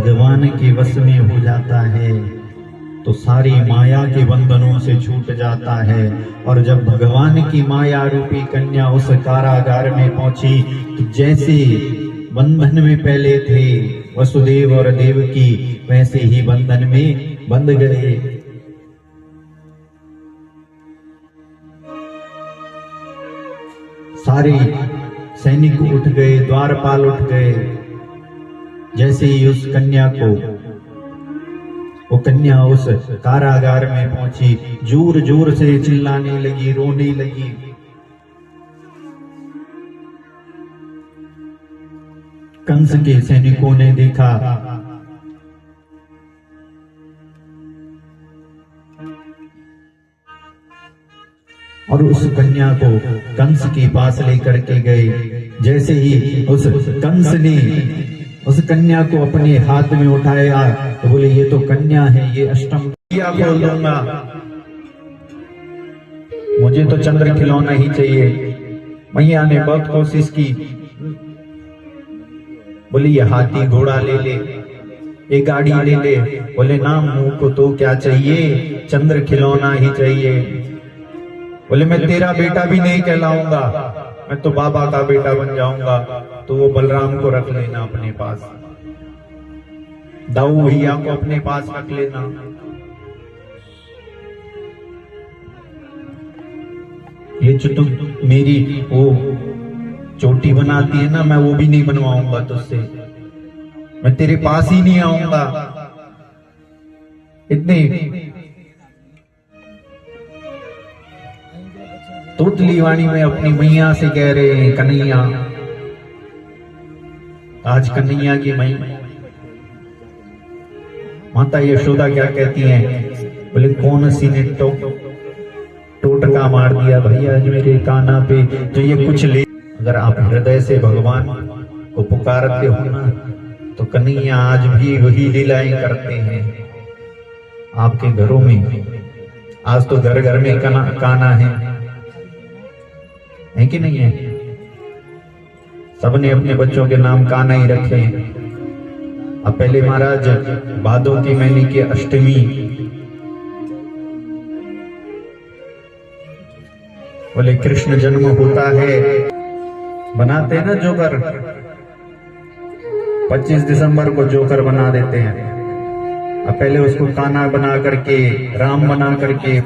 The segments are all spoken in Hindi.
भगवान के वश में हो जाता है तो सारी माया के बंधनों से छूट जाता है। और जब भगवान की माया रूपी कन्या उस कारागार में पहुंची तो जैसे बंधन में पहले थे वसुदेव और देवकी, वैसे ही बंधन में बंध गए। सारे सैनिक उठ गए, द्वारपाल उठ गए। जैसे ही उस कन्या को, वो कन्या उस कारागार में पहुंची, जोर जोर से चिल्लाने लगी, रोने लगी। कंस के सैनिकों ने देखा और उस कन्या को कंस के पास लेकर के गए। जैसे ही उस कंस ने उस कन्या को अपने हाथ में उठाया तो बोले ये तो कन्या है, ये अष्टम खोल दूंगा, मुझे तो चंद्र खिलौना ही चाहिए। मैया ने बहुत कोशिश की, बोले ये हाथी घोड़ा ले ले, ये गाड़ी ले ले। बोले ना, मुंह को तो क्या चाहिए, चंद्र खिलौना ही चाहिए। बोले मैं तेरा बेटा भी नहीं कहलाऊंगा, मैं तो बाबा का बेटा बन जाऊंगा। तो वो बलराम को रख लेना अपने पास, दाऊ भैया को अपने पास रख लेना। ये जो तुम मेरी वो चोटी बनाती है ना, मैं वो भी नहीं बनवाऊंगा तुझसे, मैं तेरे पास ही नहीं आऊंगा। इतने तोतली वाणी में अपनी मैया से कह रहे हैं कन्हैया। आज कन्हैया की माता यशोदा क्या कहती हैं? बोले कौन सी ने टोटका मार दिया भैया आज मेरे काना पे, तो ये कुछ ले। अगर आप हृदय से भगवान को पुकारते हो ना, तो कन्हैया आज भी वही लीलाएं करते हैं आपके घरों में। आज तो घर घर में काना है कि नहीं है? सबने अपने बच्चों के नाम काना ही रखे हैं। अब पहले महाराज भादों की महीने की अष्टमी बोले कृष्ण जन्म होता है, बनाते हैं ना जोकर, 25 दिसंबर को जोकर बना देते हैं। अब पहले उसको काना बना करके, राम बना करके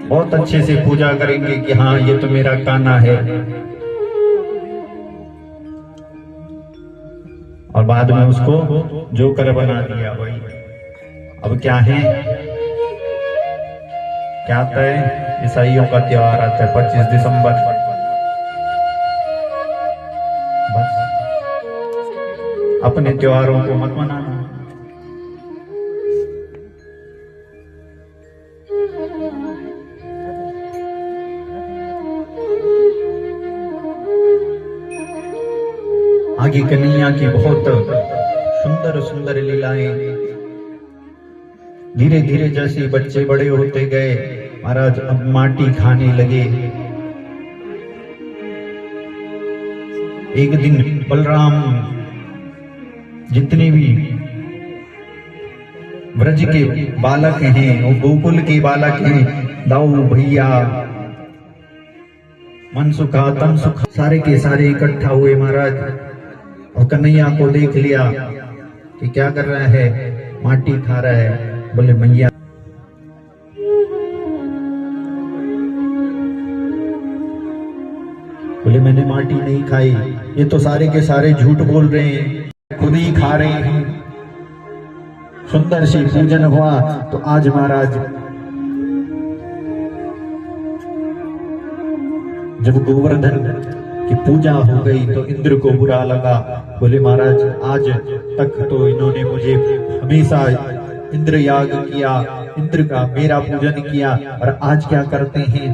बहुत अच्छे से पूजा करेंगे कि हाँ ये तो मेरा काना है, और बाद में उसको जोकर बना दिया। वही अब क्या है, क्या आता है? ईसाइयों का त्योहार आता है 25 दिसंबर। बस अपने त्योहारों को मत मनाना। आगे कन्हैया की बहुत सुंदर सुंदर लीलाएं। धीरे धीरे जैसे बच्चे बड़े होते गए, महाराज अब माटी खाने लगे। एक दिन बलराम जितने भी ब्रज के बालक हैं, वो गोकुल के बालक हैं, दाऊ भैया, मन सुखा तन सुखा, सारे के सारे इकट्ठा हुए महाराज। और कन्हैया को देख लिया कि क्या कर रहा है, माटी खा रहा है। बोले मैया, बोले मैंने माटी नहीं खाई, ये तो सारे के सारे झूठ बोल रहे हैं, खुद ही खा रहे हैं। सुंदर सी पूजन हुआ तो आज महाराज जब गोवर्धन की पूजा हो गई तो इंद्र को बुरा लगा। बोले महाराज आज तक तो इन्होंने मुझे हमेशा इंद्र याग किया, इंद्र का मेरा पूजन किया, और आज क्या करते हैं?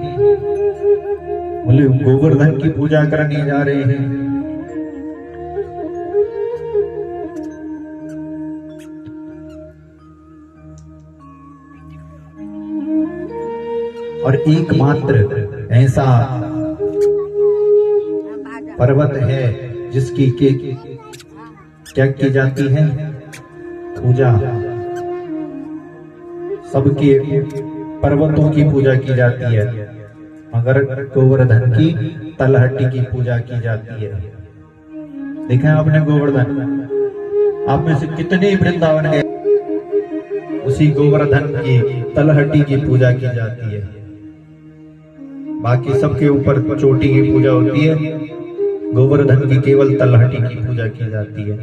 बोले गोवर्धन की पूजा करने जा रहे हैं। और एकमात्र ऐसा पर्वत है जिसकी क्या की जाती है? पूजा सबके पर्वतों की पूजा की जाती है, मगर गोवर्धन की तलहटी की पूजा की जाती है। देखा है आपने गोवर्धन? आप में से कितने वृंदावन गए? उसी गोवर्धन की तलहटी की पूजा की जाती है। बाकी सबके ऊपर चोटी की पूजा होती है, गोवर्धन की केवल तलहटी की पूजा की जाती है।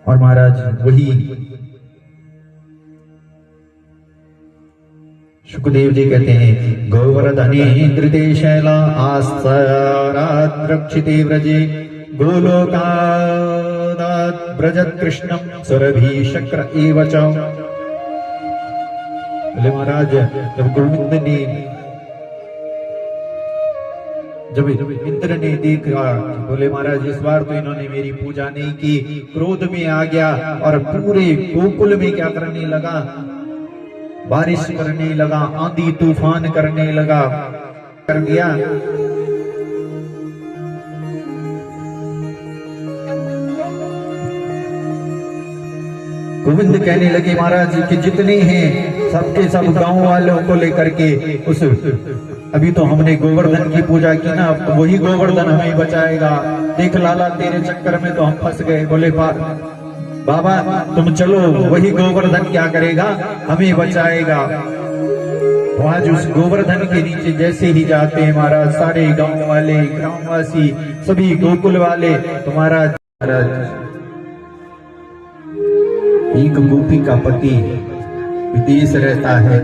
और महाराज वही सुखदेव जी कहते हैं, गोवर्धने शैला आस्तारात् रक्षिते व्रजे गोलोकादात् व्रजत् कृष्णं सुरभि शक्र एव च। बोले महाराज जब गोविंद ने जब इंद्र ने देखा, बोले महाराज इस बार तो इन्होंने मेरी पूजा नहीं की, क्रोध में आ गया और पूरे गोकुल में क्या करने लगा, बारिश करने लगा, आंधी तूफान करने लगा, कर गया। गोविंद कहने लगे महाराज कि जितने हैं सबके सब गांव वालों को लेकर के उस अभी तो हमने गोवर्धन की पूजा की ना, अब तो वही गोवर्धन हमें बचाएगा। देख लाला तेरे चक्कर में तो हम फंस गए। बोले बाबा तुम चलो, वही गोवर्धन क्या करेगा, हमें बचाएगा। तो आज उस गोवर्धन के नीचे जैसे ही जाते हैं महाराज, सारे गांव वाले, ग्रामवासी, सभी गोकुल वाले, तुम्हारा एक गोपी का पति विदेश रहता है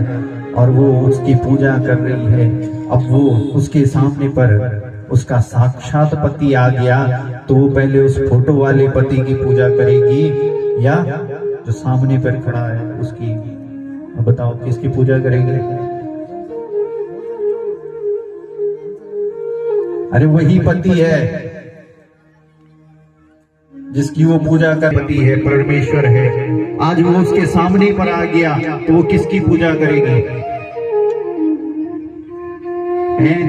और वो उसकी पूजा कर रही है। अब वो उसके सामने पर उसका साक्षात पति आ गया, तो वो पहले उस फोटो वाले पति की पूजा करेगी या जो सामने पर खड़ा है उसकी? अब बताओ किसकी पूजा करेंगे? अरे वही पति है जिसकी वो पूजा का पति है, परमेश्वर है। आज वो उसके सामने पर आ गया तो वो किसकी पूजा करेगी? हैं?